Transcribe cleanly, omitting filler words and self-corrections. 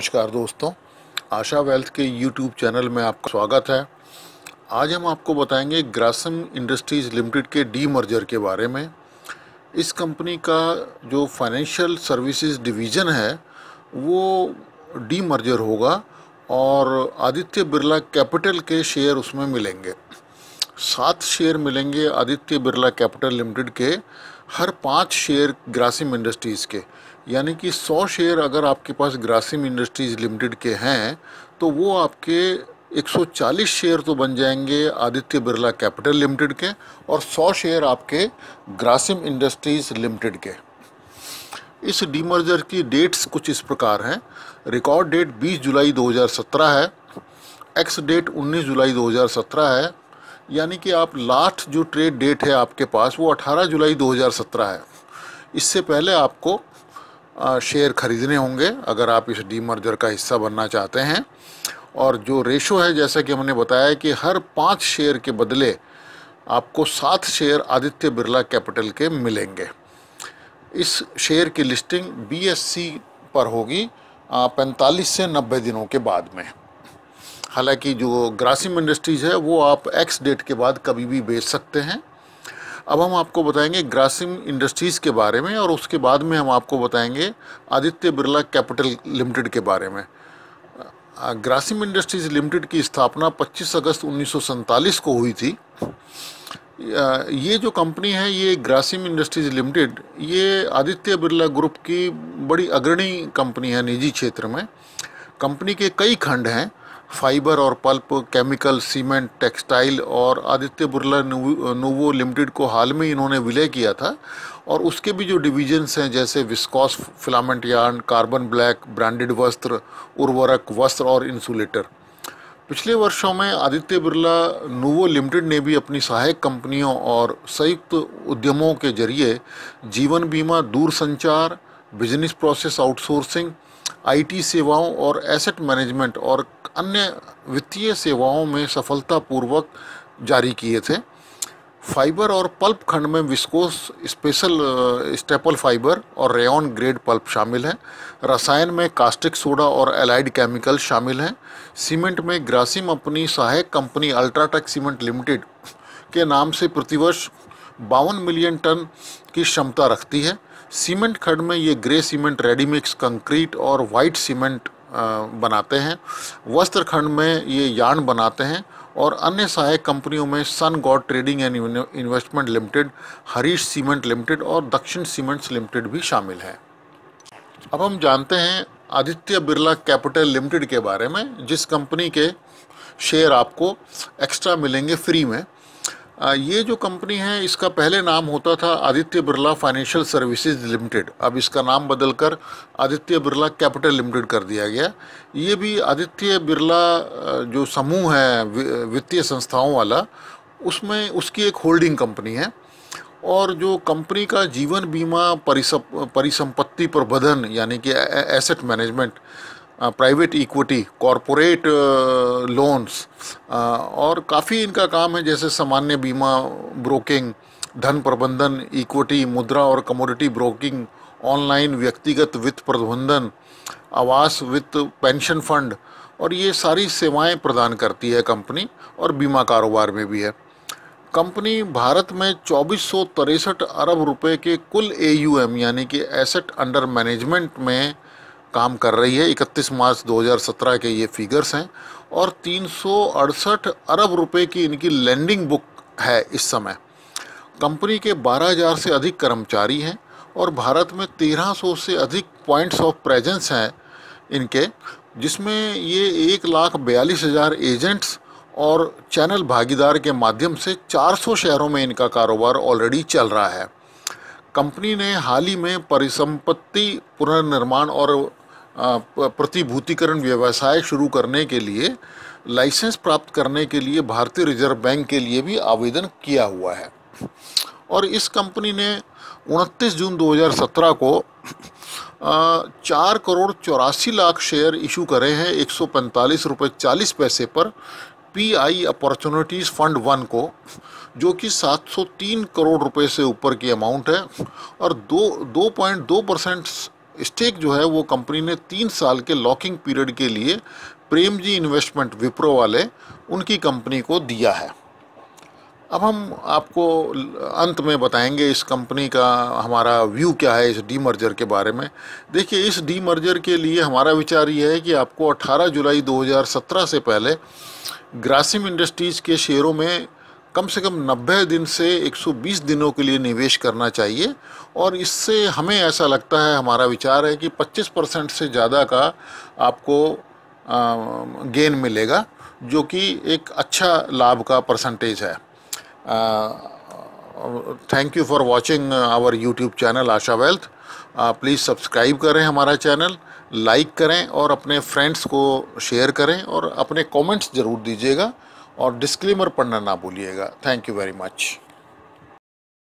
नमस्कार दोस्तों, आशा वेल्थ के यूट्यूब चैनल में आपका स्वागत है। आज हम आपको बताएंगे ग्रासिम इंडस्ट्रीज़ लिमिटेड के डी मर्जर के बारे में। इस कंपनी का जो फाइनेंशियल सर्विसेज डिवीज़न है वो डी मर्जर होगा और आदित्य बिरला कैपिटल के शेयर उसमें मिलेंगे। 7 शेयर मिलेंगे आदित्य बिरला कैपिटल लिमिटेड के, हर 5 शेयर ग्रासिम इंडस्ट्रीज़ के। यानी कि 100 शेयर अगर आपके पास ग्रासिम इंडस्ट्रीज़ लिमिटेड के हैं तो वो आपके 140 शेयर तो बन जाएंगे आदित्य बिरला कैपिटल लिमिटेड के और 100 शेयर आपके ग्रासिम इंडस्ट्रीज़ लिमिटेड के। इस डीमर्जर की डेट्स कुछ इस प्रकार हैं। रिकॉर्ड डेट 20 जुलाई 2017 है, एक्स डेट 19 जुलाई 2017 है। यानी कि आप लास्ट जो ट्रेड डेट है आपके पास वो 18 जुलाई 2017 है। इससे पहले आपको शेयर खरीदने होंगे अगर आप इस डीमर्जर का हिस्सा बनना चाहते हैं। और जो रेशो है, जैसा कि हमने बताया कि हर 5 शेयर के बदले आपको 7 शेयर आदित्य बिरला कैपिटल के मिलेंगे। इस शेयर की लिस्टिंग BSE पर होगी 45 से 90 दिनों के बाद में। हालांकि जो ग्रासिम इंडस्ट्रीज़ है वो आप एक्स डेट के बाद कभी भी बेच सकते हैं। अब हम आपको बताएंगे ग्रासिम इंडस्ट्रीज़ के बारे में और उसके बाद में हम आपको बताएंगे आदित्य बिरला कैपिटल लिमिटेड के बारे में। ग्रासिम इंडस्ट्रीज़ लिमिटेड की स्थापना 25 अगस्त 1947 को हुई थी। ये जो कंपनी है, ये ग्रासिम इंडस्ट्रीज़ लिमिटेड, ये आदित्य बिरला ग्रुप की बड़ी अग्रणी कंपनी है निजी क्षेत्र में। कंपनी के कई खंड हैं, फाइबर और पल्प, केमिकल, सीमेंट, टेक्सटाइल, और आदित्य बिरला नोवो लिमिटेड को हाल में इन्होंने विलय किया था। और उसके भी जो डिवीजन्स हैं जैसे viscous filament yarn, carbon black, branded वस्त्र, उर्वरक, वस्त्र और इंसुलेटर। पिछले वर्षों में आदित्य बिरला नोवो लिमिटेड ने भी अपनी सहायक कंपनियों और संयुक्त उद्यमों के जरिए जीवन बीमा, दूरसंचार, बिजनेस प्रोसेस आउटसोर्सिंग, IT सेवाओं और एसेट मैनेजमेंट और अन्य वित्तीय सेवाओं में सफलतापूर्वक जारी किए थे। फाइबर और पल्प खंड में विस्कोस स्पेशल स्टेपल फाइबर और रेयॉन ग्रेड पल्प शामिल हैं। रसायन में कास्टिक सोडा और एलाइड केमिकल शामिल हैं। सीमेंट में ग्रासिम अपनी सहायक कंपनी अल्ट्राटेक सीमेंट लिमिटेड के नाम से प्रतिवर्ष 52 मिलियन टन की क्षमता रखती है। सीमेंट खंड में ये ग्रे सीमेंट, रेडीमिक्स कंक्रीट और वाइट सीमेंट बनाते हैं। वस्त्र खंड में ये यार्न बनाते हैं। और अन्य सहायक कंपनियों में Sun God trading and investment limited, Harish cement limited और दक्षिण सीमेंट्स लिमिटेड भी शामिल हैं। अब हम जानते हैं आदित्य बिरला कैपिटल लिमिटेड के बारे में, जिस कंपनी के शेयर आपको एक्स्ट्रा मिलेंगे फ्री में। ये जो कंपनी है इसका पहले नाम होता था Aditya Birla financial services limited. अब इसका नाम बदलकर आदित्य बिरला कैपिटल लिमिटेड कर दिया गया। ये भी आदित्य बिरला जो समूह है वित्तीय संस्थाओं वाला, उसमें उसकी एक होल्डिंग कंपनी है। और जो कंपनी का जीवन बीमा, परिसंपत्ति प्रबंधन यानी कि asset management, private equity, corporate loans और काफ़ी इनका काम है, जैसे सामान्य बीमा, ब्रोकिंग, धन प्रबंधन, इक्विटी, मुद्रा और कमोडिटी ब्रोकिंग, ऑनलाइन व्यक्तिगत वित्त प्रबंधन, आवास वित्त, पेंशन फंड, और ये सारी सेवाएं प्रदान करती है कंपनी, और बीमा कारोबार में भी है। कंपनी भारत में 2463 अरब रुपए के कुल AUM यानी कि एसेट अंडर मैनेजमेंट में काम कर रही है। 31 मार्च 2017 के ये फिगर्स हैं। और 368 अरब रुपए की इनकी लैंडिंग बुक है इस समय। कंपनी के 12,000 से अधिक कर्मचारी हैं और भारत में 1300 से अधिक पॉइंट्स ऑफ प्रेजेंस हैं इनके, जिसमें ये 1,42,000 एजेंट्स और चैनल भागीदार के माध्यम से 400 शहरों में इनका कारोबार ऑलरेडी चल रहा है। कंपनी ने हाल ही में परिसंपत्ति पुनर्निर्माण और प्रतिभूतिकरण व्यवसाय शुरू करने के लिए लाइसेंस प्राप्त करने के लिए भारतीय रिजर्व बैंक के लिए भी आवेदन किया हुआ है। और इस कंपनी ने 29 जून 2017 को 4 करोड़ 84 लाख शेयर इशू करे हैं 145 रुपये 40 पैसे पर PI अपॉर्चुनिटीज़ फंड 1 को, जो कि 703 करोड़ रुपए से ऊपर की अमाउंट है। और 2.2% स्टेक जो है वो कंपनी ने 3 साल के लॉकिंग पीरियड के लिए प्रेम जी इन्वेस्टमेंट विप्रो वाले उनकी कंपनी को दिया है। अब हम आपको अंत में बताएंगे इस कंपनी का हमारा व्यू क्या है इस डीमर्जर के बारे में। देखिए, इस डीमर्जर के लिए हमारा विचार ये है कि आपको 18 जुलाई 2017 से पहले ग्रासिम इंडस्ट्रीज़ के शेयरों में कम से कम 90 दिन से 120 दिनों के लिए निवेश करना चाहिए, और इससे हमें ऐसा लगता है, हमारा विचार है कि 25% से ज़्यादा का आपको गेन मिलेगा, जो कि एक अच्छा लाभ का परसेंटेज है। Thank you for watching our YouTube channel Asha wealth. Please subscribe करें हमारा चैनल, लाइक करें और अपने फ्रेंड्स को शेयर करें, और अपने कमेंट्स ज़रूर दीजिएगा और डिस्क्लेमर पढ़ना ना भूलिएगा। Thank you very much.